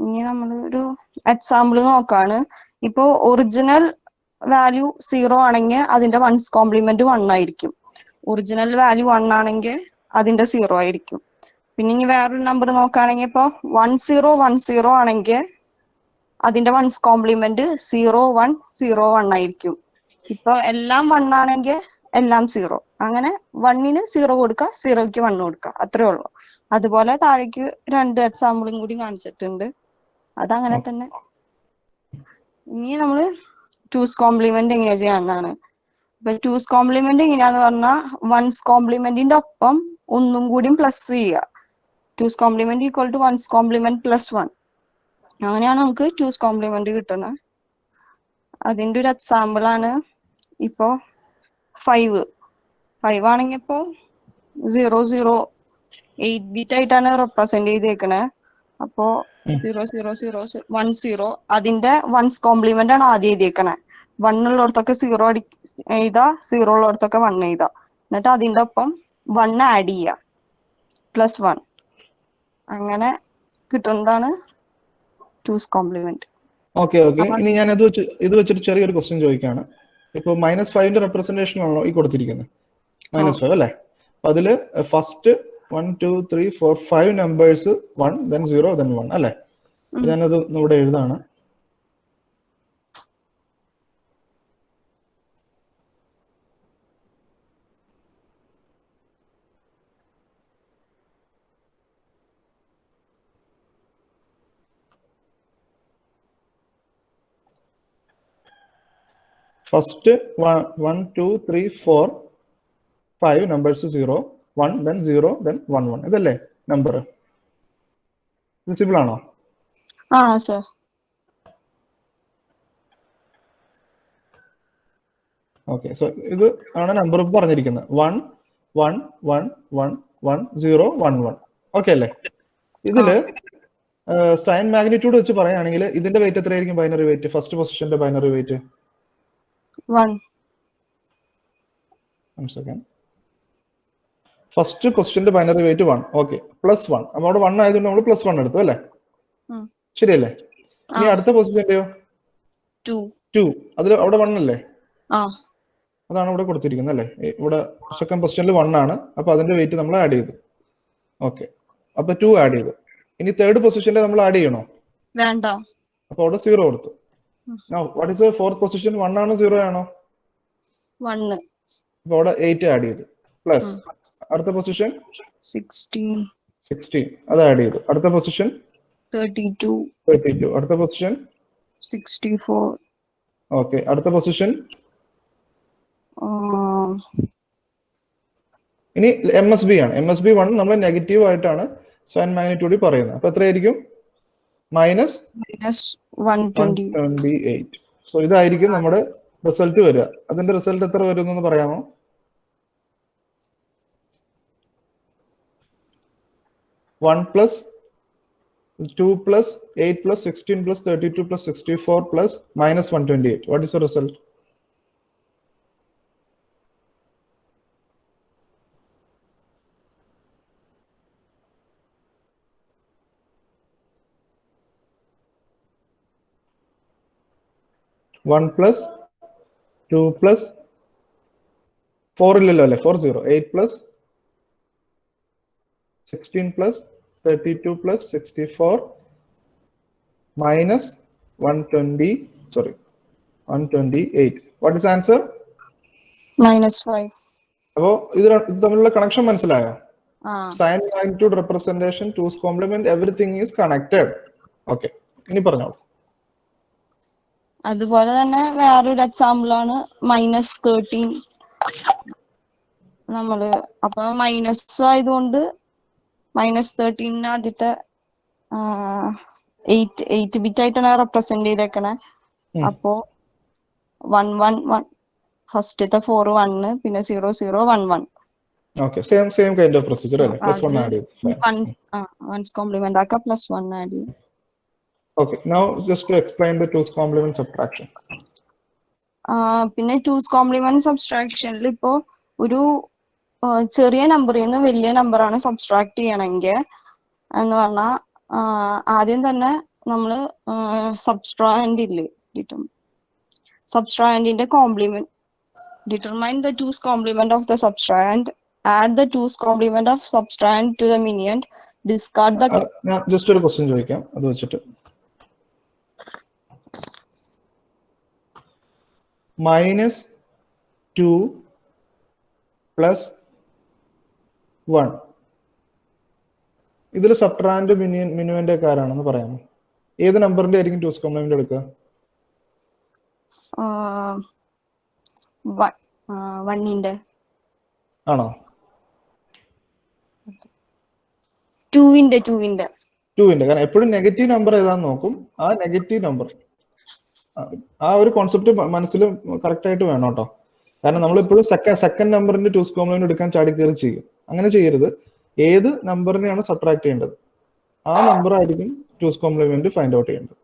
ഇനി നമ്മളൊരു എക്സാമ്പിൾ നോക്കാണ്. ഇപ്പൊ ഒറിജിനൽ വാല്യൂ 0 ആണെങ്കിൽ അതിന്റെ വൺസ് കോംപ്ലിമെന്റ് 1 ആയിരിക്കും. ഒറിജിനൽ വാല്യൂ 1 ആണെങ്കിൽ അതിന്റെ 0 ആയിരിക്കും. പിന്നെ ഇനി വേറൊരു നമ്പർ നോക്കുകയാണെങ്കിൽ ഇപ്പൊ 1010 ആണെങ്കിൽ അതിന്റെ വൺസ് കോംപ്ലിമെന്റ് 0101 ആയിരിക്കും. ഇപ്പൊ എല്ലാം 1 ആണെങ്കിൽ എല്ലാം 0. അങ്ങനെ 1ന് 0 കൊടുക്കുക, 0ക്ക് 1 കൊടുക്കുക, അത്രേ ഉള്ളൂ. അതുപോലെ താഴേക്ക് 2 എക്സാമ്പിളും കൂടി കാണിച്ചിട്ടുണ്ട്. അതങ്ങനെ തന്നെ. ഇനി നമ്മള് 2's കോംപ്ലിമെന്റ് എങ്ങനെയാ ചെയ്യാന്നാണ്. ഇപ്പൊ 2's കോംപ്ലിമെന്റ് എങ്ങനെയാന്ന് പറഞ്ഞാൽ വൺസ് കോംപ്ലിമെന്റിന്റെ ഒപ്പം ഒന്നും കൂടി പ്ലസ് ചെയ്യുക. 2's complement equal to one's complement plus 1. അങ്ങനെയാണ് നമുക്ക് 2's കോംപ്ലിമെന്റ് കിട്ടുന്നത്. അതിന്റെ ഒരു എക്സാമ്പിൾ ആണ് ഇപ്പോ 5 ആണെങ്കിൽ ഇപ്പോ 008 ബിറ്റ് ആയിട്ടാണ് റെപ്രസെന്റ് ചെയ്തേക്കണേ. അപ്പോ 00010 അതിന്റെ വൺസ് കോംപ്ലിമെന്റ് ആണ് ആദ്യം എഴുതിയേക്കണേ. 1 ഉള്ളിടത്തൊക്കെ 0 എഴുതാ, 0 ഉള്ളിടത്തൊക്കെ 1 എഴുതാ. എന്നിട്ട് അതിന്റെ ഒപ്പം 1 ആഡ് ചെയ്യുക, +1. അങ്ങനെ കിട്ടുന്നതാണ് 2's കോംപ്ലിമെന്റ്. ഓക്കെ. ഇനി ഞാൻ ഇത് വെച്ചിട്ട് ചെറിയൊരു ക്വസ്റ്റ്യൻ ചോദിക്കുകയാണ്. ഇപ്പൊ -5ന്റെ റെപ്രസെന്റേഷൻ ആണല്ലോ ഈ കൊടുത്തിരിക്കുന്നത്, -5 അല്ലേ? അപ്പൊ അതില് ഫസ്റ്റ് 1 2 3 4 5 നമ്പേഴ്സ് 1 then 0 then 1 അല്ലേ? ഞാനത് ഇവിടെ എഴുതാണ്. First 1, 2, 3, 4, 5 numbers 0, 1, then 0, then 1, 1. ഇതല്ലേ നമ്പർ? സിമ്പിൾ ആണോ? ആ സർ. ഓക്കെ, സോ ഇത് ആണ് നമ്പർ പറഞ്ഞിരിക്കുന്നത്. 1, 1, 1, 1, 1, 0, 1, 1. ഓക്കെ അല്ലേ? ഇതില് സൈൻ മാഗ്നിറ്റ്യൂഡ് വെച്ച് പറയുകയാണെങ്കിൽ ഇതിന്റെ വെയിറ്റ് എത്രയായിരിക്കും? ബൈനറി വെയിറ്റ്, ഫസ്റ്റ് പൊസിഷന്റെ ബൈനറി വെയിറ്റ് 1. ഫസ്റ്റ് പൊസിഷന്റെ ബൈനറി വെയിറ്റ് 1. Okay, plus 1. അപ്പൊ അവിടെ 1 ആയതുകൊണ്ട് നമ്മൾ പ്ലസ് 1 എടുത്തു അല്ലേ? ശരിയല്ലേ? ഇനി അടുത്ത പൊസിഷന്റെയോ? 2. അതിൽ അവിടെ 1 അല്ലേ? അതാണ് ഇവിടെ കൊടുത്തിരിക്കുന്നത് അല്ലേ? ഇവിടെ സെക്കൻഡ് പൊസിഷനിൽ 1 ആണ്. അപ്പൊ അതിന്റെ വെയിറ്റ് നമ്മൾ ആഡ് ചെയ്തു. ഓക്കെ, അപ്പൊ 2 ആഡ് ചെയ്തു. ഇനി തേർഡ് പൊസിഷനിൽ നമ്മൾ ആഡ് ചെയ്യണോ? വേണ്ട. അപ്പൊ അവിടെ 0 കൊടുത്തു. What is fourth position? 1 ആണോ 0 ആണോ? 1. അപ്പൊ അവിടെ 8 ആഡ് ചെയ്തു. പ്ലസ് അടുത്ത പൊസിഷൻ 16, അത് ആഡ് ചെയ്തു. അടുത്ത പൊസിഷൻ 32. അടുത്ത പൊസിഷൻ 64. ഓക്കെ, അടുത്ത പൊസിഷൻ ഇനി MSB ആണ്. MSB 1 നമ്മൾ നെഗറ്റീവ് ആയിട്ടാണ് സൈൻ മാഗ്നിറ്റ്യൂഡ് പറയുന്നത്. അപ്പൊ എത്രയായിരിക്കും? മൈനസ് 128. സോ ഇതായിരിക്കും നമ്മുടെ റിസൾട്ട് വരിക. അതിന്റെ റിസൾട്ട് എത്ര വരും എന്ന് പറയാമോ? 1 plus 2 plus 8 plus 16 plus 32 plus 64 plus minus 128. What is the result? One plus 2 plus 4 illalo alle 4 0 8 plus 16 plus 32 plus 64 minus 128. What is the answer? -5. അപ്പോ ഇത് തമ്മിലുള്ള കണക്ഷൻ മനസ്സിലായോ? Sign magnitude representation, two's complement, everything is connected. Okay, ഇനി പറഞ്ഞോളൂ. അതുപോലെ തന്നെ വേറൊരു example ആണ് -13. നമ്മള് അപ്പൊ മൈനസ് ആയതുകൊണ്ട് -13 ആദ്യത്തെ 8 ബിറ്റ് ആയിട്ടാണ് റെപ്രസെന്റ് ചെയ്തേക്കണേ. അപ്പോ 1 1 1 ഫസ്റ്റത്തെ 4 1 പിന്നെ 0 0 1 1. Okay, same kind of procedure അല്ലേ? +1 ആഡ് ചെയ്തു. വൺസ് കോംപ്ലിമെന്റ് ആക്കുക, +1 ആഡ് ചെയ്യും. Okay, now just to explain the two's complement subtraction. പിന്നെ ടൂസ് കോംപ്ലിമെന്റ് സബ്സ്ട്രാക്ഷനിൽ ഇപ്പോ ഒരു ചെറിയ നമ്പറിൽ നിന്ന് വലിയ നമ്പറാണ് സബ്സ്ട്രാക്ട് ചെയ്യണമെങ്കിൽ എന്ന് പറഞ്ഞാൽ ആദ്യം തന്നെ നമ്മള് സബ്സ്ട്രാൻഡില്ലേ കിട്ടും. സബ്സ്ട്രാൻഡിന്റെ complement determine the two's complement of the subtrahend, add the two's complement of subtrahend to the minuend, discard the just ഒരു ക്വസ്റ്റ്യൻ ചോദിക്കാം അത് വെച്ചിട്ട്. -2 + 1 ഇതിൽ സബ്ട്രാൻഡ് മിനുവിന്റെ കാരാണെന്ന് പറയാമോ? ഏത് നമ്പറിന്റെ ആയിരിക്കും ടൂസ് കോംപ്ലിമെന്റ് എടുക്കുക? 1 ആണോ? 2 കാരണം എപ്പോഴും നെഗറ്റീവ് നമ്പർ ഏതാന്ന് നോക്കും. ആ നെഗറ്റീവ് നമ്പർ, ആ ഒരു കോൺസെപ്റ്റ് മനസ്സിൽ കറക്റ്റ് ആയിട്ട് വേണം കേട്ടോ. കാരണം നമ്മളിപ്പോഴും സെക്കൻഡ് നമ്പറിന്റെ ടൂസ് കോംപ്ലിമെന്റ് എടുക്കാൻ ചാടി കയറി ചെയ്യും. അങ്ങനെ ചെയ്യരുത്. ഏത് നമ്പറിനെയാണ് സബ്ട്രാക്ട് ചെയ്യേണ്ടത് ആ നമ്പർ ആയിരിക്കും ടൂസ് കോംപ്ലിമെന്റ് ഫൈൻഡ് ഔട്ട് ചെയ്യേണ്ടത്.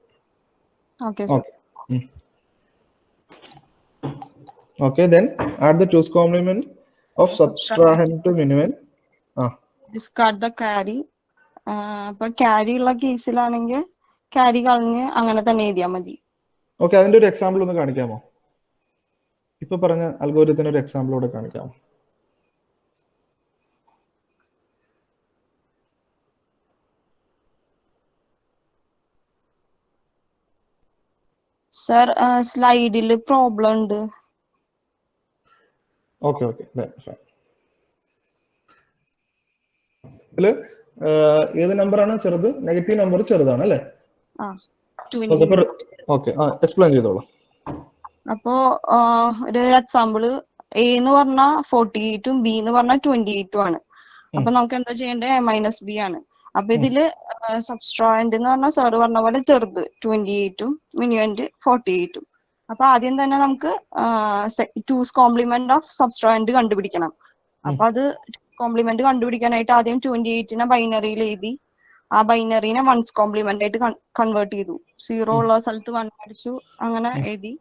Okay, then add the two's complement of subtrahend to minuend. Discard the carry. അപ്പൊ ക്യാരി ഉള്ള കേസിലാണെങ്കിൽ ക്യാരി കളഞ്ഞ് അങ്ങനെ തന്നെ എഴുതിയാൽ മതി. ഓക്കെ, അതിന്റെ ഒരു എക്സാമ്പിൾ ഒന്ന് കാണിക്കാമോ? ഇപ്പൊ പറഞ്ഞ അൽഗോരിതത്തിന് ഒരു എക്സാമ്പിൾ കൂടെ കാണിക്കാമോ? സർ സ്ലൈഡിൽ പ്രോബ്ലം ഉണ്ട്. ഓക്കെ ഏത് നമ്പറാണ് ചെറുത്? നെഗറ്റീവ് നമ്പർ ചെറുതാണ് അല്ലേ? ഓക്കെ, എക്സ്പ്ലെയിൻ ചെയ്തോളൂ. അപ്പോ ഒരു എക്സാമ്പിള് എ എന്ന് പറഞ്ഞാൽ 48ഉം ബി എന്ന് പറഞ്ഞാൽ 28ഉം ആണ്. അപ്പൊ നമുക്ക് എന്താ ചെയ്യേണ്ടത്? -b ആണ്. അപ്പൊ ഇതില് സബ്സ്ട്രാൻഡ് എന്ന് പറഞ്ഞാൽ സാറ് പറഞ്ഞ പോലെ ചെറുത് 28ഉം മിനുവന്റ് 48ഉം. അപ്പൊ ആദ്യം തന്നെ നമുക്ക് 2's കോംപ്ലിമെന്റ് ഓഫ് സബ്സ്ട്രാൻഡ് കണ്ടുപിടിക്കണം. അപ്പൊ അത് കോംപ്ലിമെന്റ് കണ്ടുപിടിക്കാനായിട്ട് ആദ്യം 28നെ ബൈനറിയിൽ എഴുതി, ആ ബൈനറിനെ 1's കോംപ്ലിമെന്റ് ആയിട്ട് കൺവേർട്ട് ചെയ്തു. 0 ഉള്ള സ്ഥലത്ത് 1 അടിച്ചു, അങ്ങനെ എഴുതി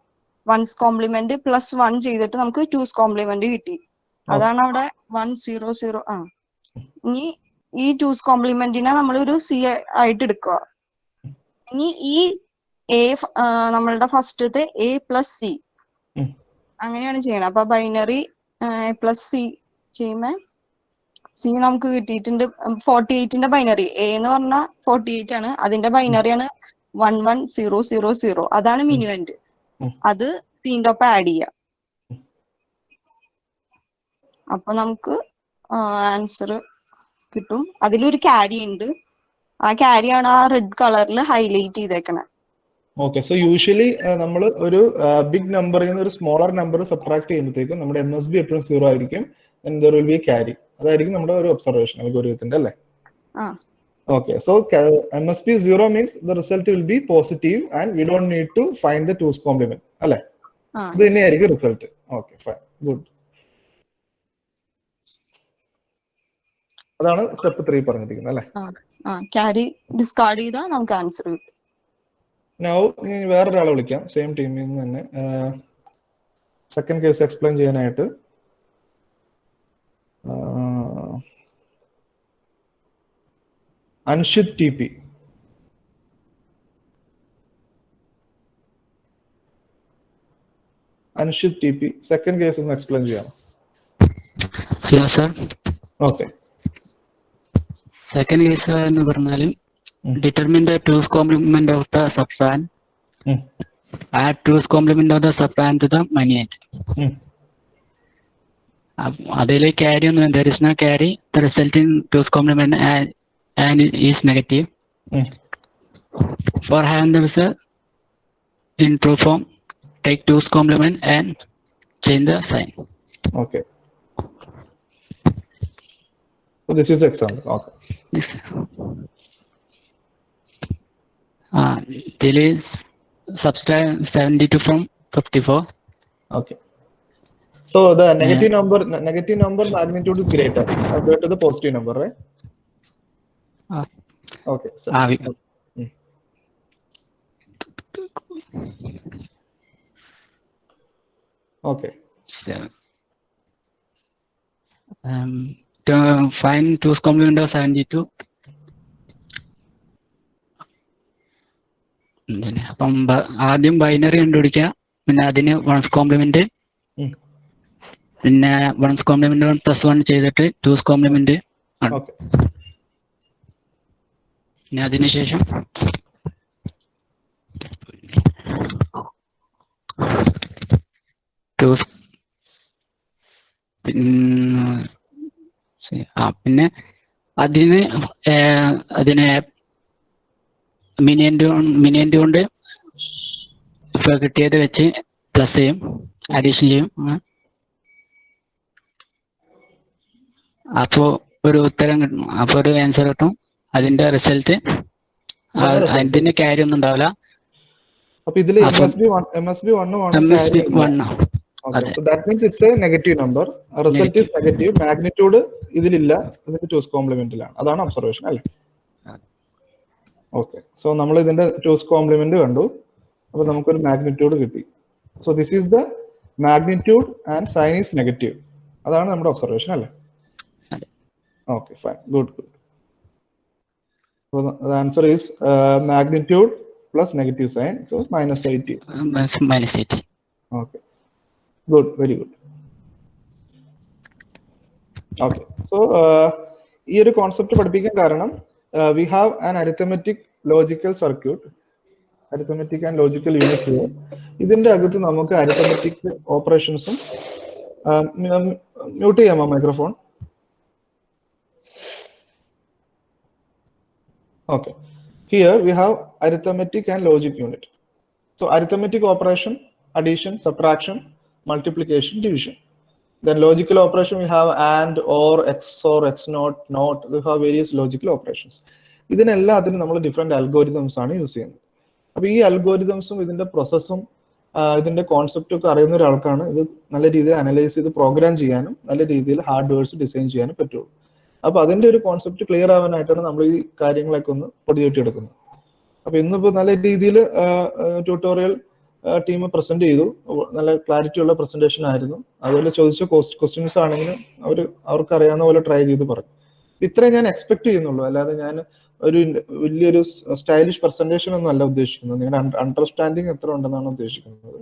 1's കോംപ്ലിമെന്റ് +1 ചെയ്തിട്ട് നമുക്ക് 2's കോംപ്ലിമെന്റ് കിട്ടി. അതാണ് അവിടെ 1 0 0. ഇനി ഈ 2's കോംപ്ലിമെന്റിനെ നമ്മൾ ഒരു സി ആയിട്ട് എടുക്കുക. ഇനി ഈ എ നമ്മളുടെ ഫസ്റ്റത്തെ a + c അങ്ങനെയാണ് ചെയ്യണം. അപ്പൊ ബൈനറി +c ചെയ്യുമ്പോ സി നമുക്ക് കിട്ടിയിട്ടുണ്ട്. 48ന്റെ ബൈനറി എ എന്ന് പറഞ്ഞാൽ 48 ആണ്, അതിന്റെ ബൈനറിയാണ് 1 1 0 0 0. അതാണ് മിനുവന്റ്. അത് സീൻ്റെ ഒപ്പം ആഡ് ചെയ്യാം. അപ്പൊ നമുക്ക് ആൻസർ കിട്ടും. അതിലൊരു ക്യാരി ഉണ്ട്, ആ ക്യാരിയാണ് ആ റെഡ് കളറിൽ ഹൈലൈറ്റ് ചെയ്തേക്കണേ. ഓക്കെ, സോ യൂഷ്വലി നമ്മൾ ഒരു ബിഗ് നമ്പറിൽ നിന്ന് ഒരു സ്മോളർ നമ്പർ സബ്ട്രാക്ട് ചെയ്യുമ്പോഴത്തേക്കും നമ്മുടെ MSB എപ്പോഴും 0 ആയിരിക്കും. there will be a carry. അതായിരിക്കും നമ്മുടെ ഒരു ഒബ്സർവേഷൻ അൽഗോരിതത്തിന്റെ അല്ലേ? Okay, so MSB 0 means the result will be positive and we don't need to find the 2's complement അല്ലേ? ഇത് തന്നെയായിരിക്കും റിസൾട്ട്. Okay, fine, good. അതാണ് സ്റ്റെപ്പ് 3 പറഞ്ഞിരിക്കുന്നത് അല്ലേ? ക്യാരി ഡിസ്കാർഡ് ചെയ്താൽ നമുക്ക് ആൻസർ കിട്ടും. നൗ വേറൊരാളെ വിളിക്കാം, സെയിം ടീമിൽ നിന്ന് തന്നെ സെക്കൻഡ് കേസ് എക്സ്പ്ലെയിൻ ചെയ്യാനായിട്ട്. Anshith TP. Anshith TP second case ഒന്ന് എക്സ്പ്ലെയിൻ ചെയ്യാം. Hello sir. Okay, second case എന്ന് പറഞ്ഞാൽ determine the 2's complement of the subtrahend. Add 2's complement of the subtrahend to the minuend. അതിൽ carry ഒന്നും, there is no carry. The resulting 2's complement and is negative. For having the result in true form, take 2's complement and change the sign. Okay. So this is the example. Okay. This is subtract 72 from 54. Okay. So the negative number magnitude is greater compared to the positive number, right? Okay. So, okay. To find 2's complement of 72. അപ്പം ആദ്യം binary കണ്ടുപിടിക്കുക, പിന്നെ അതിന് 1's complement, പിന്നെ 1's complement +1 ചെയ്തിട്ട് 2's complement, പിന്നെ അതിനുശേഷം പിന്നെ അതിനെ മിനിയന്റ് കൊണ്ട് ഇപ്പൊ കിട്ടിയത് വെച്ച് പ്ലസ് ചെയ്യും, അഡീഷൻ ചെയ്യും. അപ്പോ ഒരു ഉത്തരം കിട്ടും, അപ്പൊ ഒരു ആൻസർ കിട്ടും. അതിന്റെ റിസൾട്ട് അതിന്റെ ക്യാരി ഒന്നും ഉണ്ടാവില്ല. അപ്പൊ ഇതില് MSB 1. Okay, so that means it's a negative number. Result is negative. Magnitude ഇതിലില്ല, ഇതിന്റെ 2's complement ലാണ്. അതാണ് ഒബ്സർവേഷൻ അല്ലേ? ഓക്കെ, സോ നമ്മൾ ഇതിന്റെ 2's complement കണ്ടു. അപ്പൊ നമുക്കൊരു മാഗ്നിറ്റ്യൂഡ് കിട്ടി. So this is the magnitude and sign is negative. അതാണ് നമ്മുടെ ഒബ്സർവേഷൻ അല്ലേ? Okay, fine, good. So the answer is magnitude plus negative sign, so -80. -80. Okay, good, very good. Okay, so ഈ ഒരു concept പഠിപ്പിക്കാൻ കാരണം we have an arithmetic logical circuit, arithmetic and logical unit here. ഇതിന്റെ അകത്ത് നമുക്ക് arithmetic ഓപ്പറേഷൻസും mute ചെയ്യാമോ microphone? Okay, here we have arithmetic and logic unit. So arithmetic operation addition, subtraction, multiplication, division. Then logical operation, we have and, or, XOR, XNOT, NOT. We have various logical operations. ഇതിനെല്ലാത്തിനും നമ്മൾ different algorithms ആണ് use ചെയ്യുന്നത്. അപ്പൊ ഈ അൽഗോരിതംസും ഇതിന്റെ പ്രോസസ്സും ഇതിന്റെ കോൺസെപ്റ്റും ഒക്കെ അറിയുന്ന ഒരാൾക്കാണ് ഇത് നല്ല രീതിയിൽ അനലൈസ് ചെയ്ത് പ്രോഗ്രാം ചെയ്യാനും നല്ല രീതിയിൽ ഹാർഡ്വെയർസ് ഡിസൈൻ ചെയ്യാനും പറ്റുള്ളൂ. അപ്പൊ അതിന്റെ ഒരു കോൺസെപ്റ്റ് ക്ലിയർ ആവാനായിട്ടാണ് നമ്മൾ ഈ കാര്യങ്ങളൊക്കെ ഒന്ന് പൊടിയേറ്റിയെടുക്കുന്നത്. അപ്പൊ ഇന്നിപ്പോ നല്ല രീതിയിൽ ട്യൂട്ടോറിയൽ ടീം പ്രസന്റ് ചെയ്തു. നല്ല ക്ലാരിറ്റി ഉള്ള പ്രസന്റേഷൻ ആയിരുന്നു. അതുപോലെ ചോദിച്ച ക്വസ്റ്റ്യൻസ് ആണെങ്കിലും അവർക്ക് അറിയാവുന്ന പോലെ ട്രൈ ചെയ്ത് പറഞ്ഞു. ഇത്രയും ഞാൻ എക്സ്പെക്ട് ചെയ്യുന്നുള്ളൂ. അല്ലാതെ ഞാൻ ഒരു വലിയൊരു സ്റ്റൈലിഷ് പ്രസന്റേഷൻ ഒന്നും അല്ല ഉദ്ദേശിക്കുന്നത്. നിങ്ങളുടെ അണ്ടർസ്റ്റാൻഡിങ് എത്ര ഉണ്ടെന്നാണ് ഉദ്ദേശിക്കുന്നത്.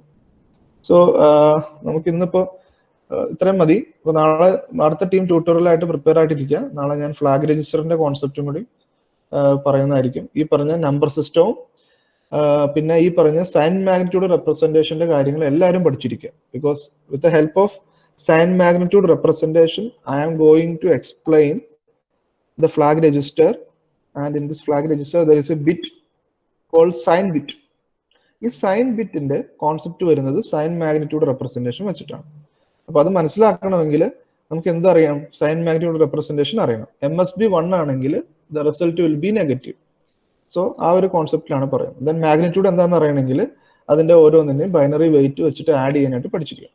സോ നമുക്ക് ഇന്നിപ്പോ ഇത്രയും മതി. അപ്പൊ നാളെ അടുത്ത ടീം ട്യൂട്ടോറിയലായിട്ട് പ്രിപ്പയർ ആയിട്ടിരിക്കുക. നാളെ ഞാൻ ഫ്ലാഗ് രജിസ്റ്ററിന്റെ കോൺസെപ്റ്റും കൂടി പറയുന്നതായിരിക്കും. ഈ പറഞ്ഞ നമ്പർ സിസ്റ്റവും പിന്നെ ഈ പറഞ്ഞ സൈൻ മാഗ്നിറ്റ്യൂഡ് റെപ്രസെന്റേഷന്റെ കാര്യങ്ങൾ എല്ലാവരും പഠിച്ചിരിക്കുക. Because with the help of sign magnitude representation I am going to explain the flag register. And in this flag register there is a bit called sign bit. ഈ sign ബിറ്റിന്റെ concept വരുന്നത് sign magnitude representation വെച്ചിട്ടാണ്. അപ്പൊ അത് മനസ്സിലാക്കണമെങ്കിൽ നമുക്ക് എന്തറിയാം? Sign magnitude representation അറിയണം. MSB 1 ആണെങ്കിൽ the result will be negative. So ആ ഒരു കോൺസെപ്റ്റിലാണ് പറയുന്നത്. ദെൻ മാഗ്നിറ്റ്യൂഡ് എന്താണെന്ന് അറിയണമെങ്കിൽ അതിന്റെ ഓരോന്നിനെയും ബൈനറി വെയിറ്റ് വെച്ചിട്ട് ആഡ് ചെയ്യാനായിട്ട് പഠിച്ചിരിക്കുക.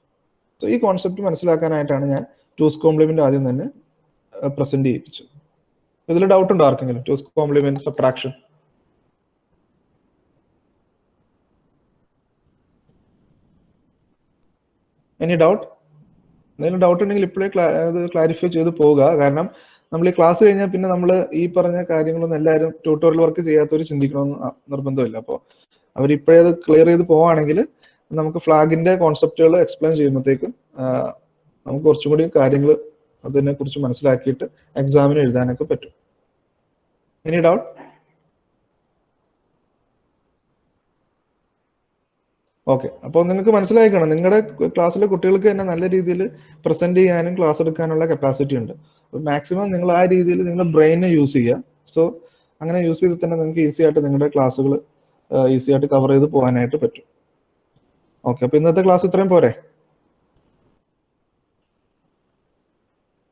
സോ ഈ കോൺസെപ്റ്റ് മനസ്സിലാക്കാനായിട്ടാണ് ഞാൻ ടൂസ് കോംപ്ലിമെന്റ് ആദ്യം തന്നെ പ്രസന്റ് ചെയ്യിപ്പിച്ചത്. ഇതിൽ ഡൗട്ട് ഉണ്ടോ ആർക്കെങ്കിലും? Two's complement, subtraction? Any doubt? എന്തെങ്കിലും ഡൗട്ട് ഉണ്ടെങ്കിൽ ഇപ്പോഴേ ക്ലാരിഫൈ ചെയ്ത് പോവുക. കാരണം നമ്മൾ ഈ ക്ലാസ് കഴിഞ്ഞാൽ പിന്നെ നമ്മൾ ഈ പറഞ്ഞ കാര്യങ്ങളൊന്നും എല്ലാവരും ട്യൂട്ടോറിയൽ വർക്ക് ചെയ്യാത്തവർ ചിന്തിക്കണമെന്ന് നിർബന്ധമില്ല. അപ്പോൾ അവർ ഇപ്പോഴേ അത് ക്ലിയർ ചെയ്ത് പോവുകയാണെങ്കിൽ നമുക്ക് ഫ്ലാഗിന്റെ കോൺസെപ്റ്റുകൾ എക്സ്പ്ലെയിൻ ചെയ്യുമ്പോഴത്തേക്കും നമുക്ക് കുറച്ചും കൂടി കാര്യങ്ങൾ അതിനെ കുറിച്ച് മനസ്സിലാക്കിയിട്ട് എക്സാമിന് എഴുതാനൊക്കെ പറ്റും. Any doubt? ഓക്കെ. അപ്പോൾ നിങ്ങൾക്ക് മനസ്സിലാക്കണം, നിങ്ങളുടെ ക്ലാസ്സിലെ കുട്ടികൾക്ക് തന്നെ നല്ല രീതിയിൽ പ്രസന്റ് ചെയ്യാനും ക്ലാസ് എടുക്കാനുള്ള കപ്പാസിറ്റി ഉണ്ട്. മാക്സിമം നിങ്ങൾ ആ രീതിയിൽ നിങ്ങളുടെ ബ്രെയിനെ യൂസ് ചെയ്യുക. സോ അങ്ങനെ യൂസ് ചെയ്ത് തന്നെ നിങ്ങൾക്ക് ഈസി ആയിട്ട് നിങ്ങളുടെ ക്ലാസ്സുകൾ ഈസി ആയിട്ട് കവർ ചെയ്ത് പോകാനായിട്ട് പറ്റും. ഓക്കെ. അപ്പൊ ഇന്നത്തെ ക്ലാസ് ഇത്രയും പോരെ?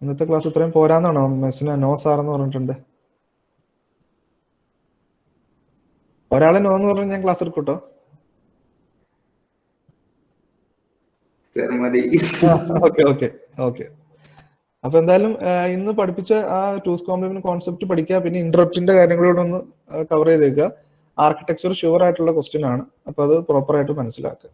ഇന്നത്തെ ക്ലാസ് ഇത്രയും പോരാന്നാണോ മിസ്സിന് നോ സാറെന്ന് പറഞ്ഞിട്ടുണ്ട്? ഒരാളെ നോ എന്ന് പറഞ്ഞാൽ ഞാൻ ക്ലാസ് എടുക്കൂട്ടോ. Okay okay okay. അപ്പൊ എന്തായാലും ഇന്ന് പഠിപ്പിച്ച ആ ടൂസ് കോംപ്ലിമെന്റ് കോൺസെപ്റ്റ് പഠിക്കുക. പിന്നെ ഇന്ററപ്റ്റിന്റെ കാര്യങ്ങളോടൊന്ന് കവർ ചെയ്തേക്കുക. ആർക്കിടെക്ചർ ഷുവർ ആയിട്ടുള്ള ക്വസ്റ്റ്യൻ ആണ്. അപ്പൊ അത് പ്രോപ്പർ ആയിട്ട് മനസ്സിലാക്കുക.